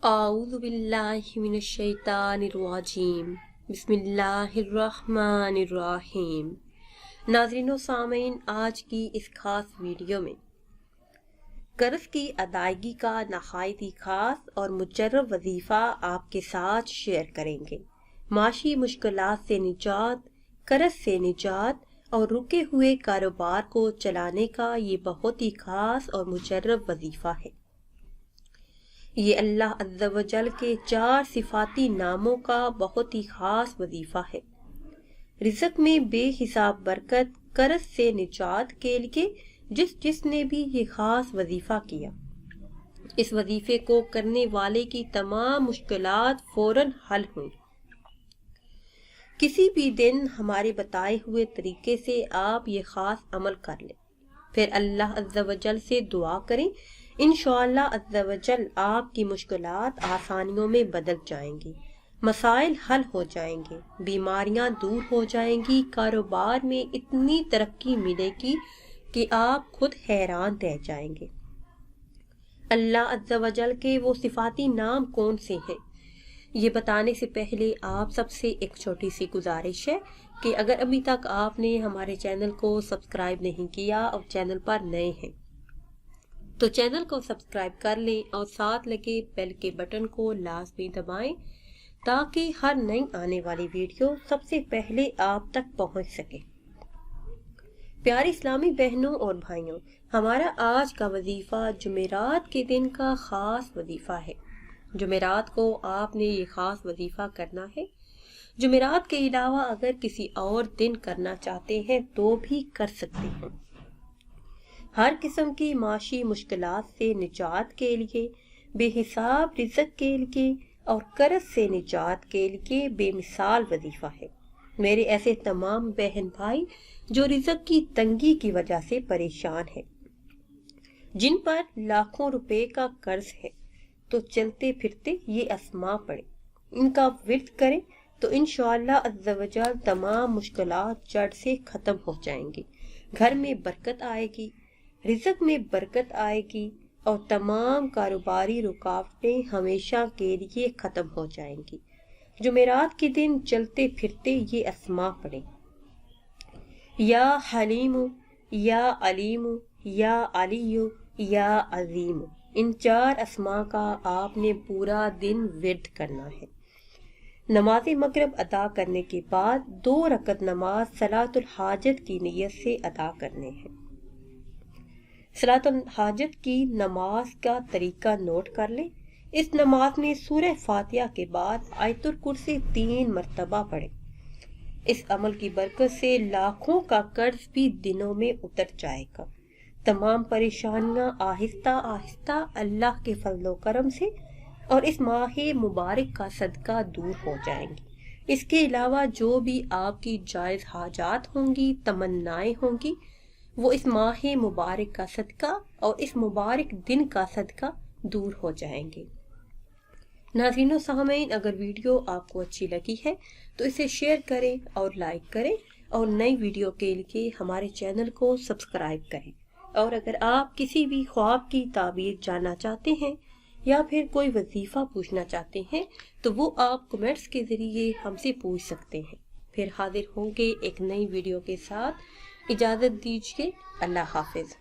اعوذ باللہ من الشیطان الرجیم بسم اللہ الرحمن الرحیم۔ ناظرین و سامعین، آج کی اس خاص ویڈیو میں قرض کی ادائیگی کا نہایت ہی خاص اور مجرب وظیفہ آپ کے ساتھ شیئر کریں گے۔ معاشی مشکلات سے نجات، قرض سے نجات اور رکے ہوئے کاروبار کو چلانے کا یہ بہت ہی خاص اور مجرب وظیفہ ہے۔ یہ اللہ عز و جل کے 4 صفاتی ناموں کا بہت ہی خاص وظیفہ ہے۔ رزق میں بے حساب برکت، قرض سے نجات کے لیے جس نے بھی یہ خاص وظیفہ کیا، اس وظیفے کو کرنے والے کی تمام مشکلات فوراً حل ہوئیں۔ کسی بھی دن ہمارے بتائے ہوئے طریقے سے آپ یہ خاص عمل کر لیں، پھر اللہ عز و جل سے دعا کریں، انشاءاللہ عز و جل آپ کی مشکلات آسانیوں میں بدل جائیں گی، مسائل حل ہو جائیں گے، بیماریاں دور ہو جائیں گی، کاروبار میں اتنی ترقی ملے گی کہ آپ خود حیران رہ جائیں گے۔ اللہ عز و جل کے وہ صفاتی نام کون سے ہیں، یہ بتانے سے پہلے آپ سب سے ایک چھوٹی سی گزارش ہے کہ اگر ابھی تک آپ نے ہمارے چینل کو سبسکرائب نہیں کیا اور چینل پر نئے ہیں تو چینل کو سبسکرائب کر لیں اور ساتھ لگے بیل کے بٹن کو لازمی دبائیں تاکہ ہر نئی آنے والی ویڈیو سب سے پہلے آپ تک پہنچ سکے۔ پیاری اسلامی بہنوں اور بھائیوں، ہمارا آج کا وظیفہ جمعرات کے دن کا خاص وظیفہ ہے۔ جمعرات کو آپ نے یہ خاص وظیفہ کرنا ہے۔ جمعرات کے علاوہ اگر کسی اور دن کرنا چاہتے ہیں تو بھی کر سکتے ہیں۔ ہر قسم کی معاشی مشکلات سے نجات کے لیے، بے حساب رزق کے لیے اور قرض سے نجات کے لیے بے مثال وظیفہ ہے۔ میرے ایسے تمام بہن بھائی جو رزق کی تنگی کی وجہ سے پریشان ہیں، جن پر لاکھوں روپے کا قرض ہے، تو چلتے پھرتے یہ اسماء پڑھیں، ان کا ورد کریں تو انشاءاللہ عز و جل تمام مشکلات جڑ سے ختم ہو جائیں گی، گھر میں برکت آئے گی، رزق میں برکت آئے گی اور تمام کاروباری رکاوٹیں ہمیشہ کے لیے ختم ہو جائیں گی۔ جمعرات کے دن چلتے پھرتے یہ اسماء پڑھیں: یا حلیم، یا علیم، یا علی، یا عظیم۔ ان 4 اسماء کا آپ نے پورا دن ورد کرنا ہے۔ نماز مغرب ادا کرنے کے بعد 2 رکعت نماز صلاۃ الحاجت کی نیت سے ادا کرنے ہیں۔ صلاۃ الحاجت کی نماز کا طریقہ نوٹ کر لیں۔ اس نماز میں سورہ فاتحہ کے بعد آیت الکرسی 3 مرتبہ پڑھیں۔ اس عمل کی برکت سے لاکھوں کا قرض بھی دنوں میں اتر جائے گا۔ تمام پریشانیاں آہستہ آہستہ اللہ کے فضل و کرم سے اور اس ماہ مبارک کا صدقہ دور ہو جائیں گی۔ اس کے علاوہ جو بھی آپ کی جائز حاجات ہوں گی، تمنائیں ہوں گی، وہ اس ماہ مبارک کا صدقہ اور اس مبارک دن کا صدقہ دور ہو جائیں گے۔ ناظرین و سامعین، اگر ویڈیو آپ کو اچھی لگی ہے تو اسے شیئر کریں اور لائک کریں اور نئی ویڈیو کے لیے ہمارے چینل کو سبسکرائب کریں۔ اور اگر آپ کسی بھی خواب کی تعبیر جاننا چاہتے ہیں یا پھر کوئی وظیفہ پوچھنا چاہتے ہیں تو وہ آپ کمنٹس کے ذریعے ہم سے پوچھ سکتے ہیں۔ پھر حاضر ہوں گے ایک نئی ویڈیو کے ساتھ۔ اجازت دیجیے، اللہ حافظ۔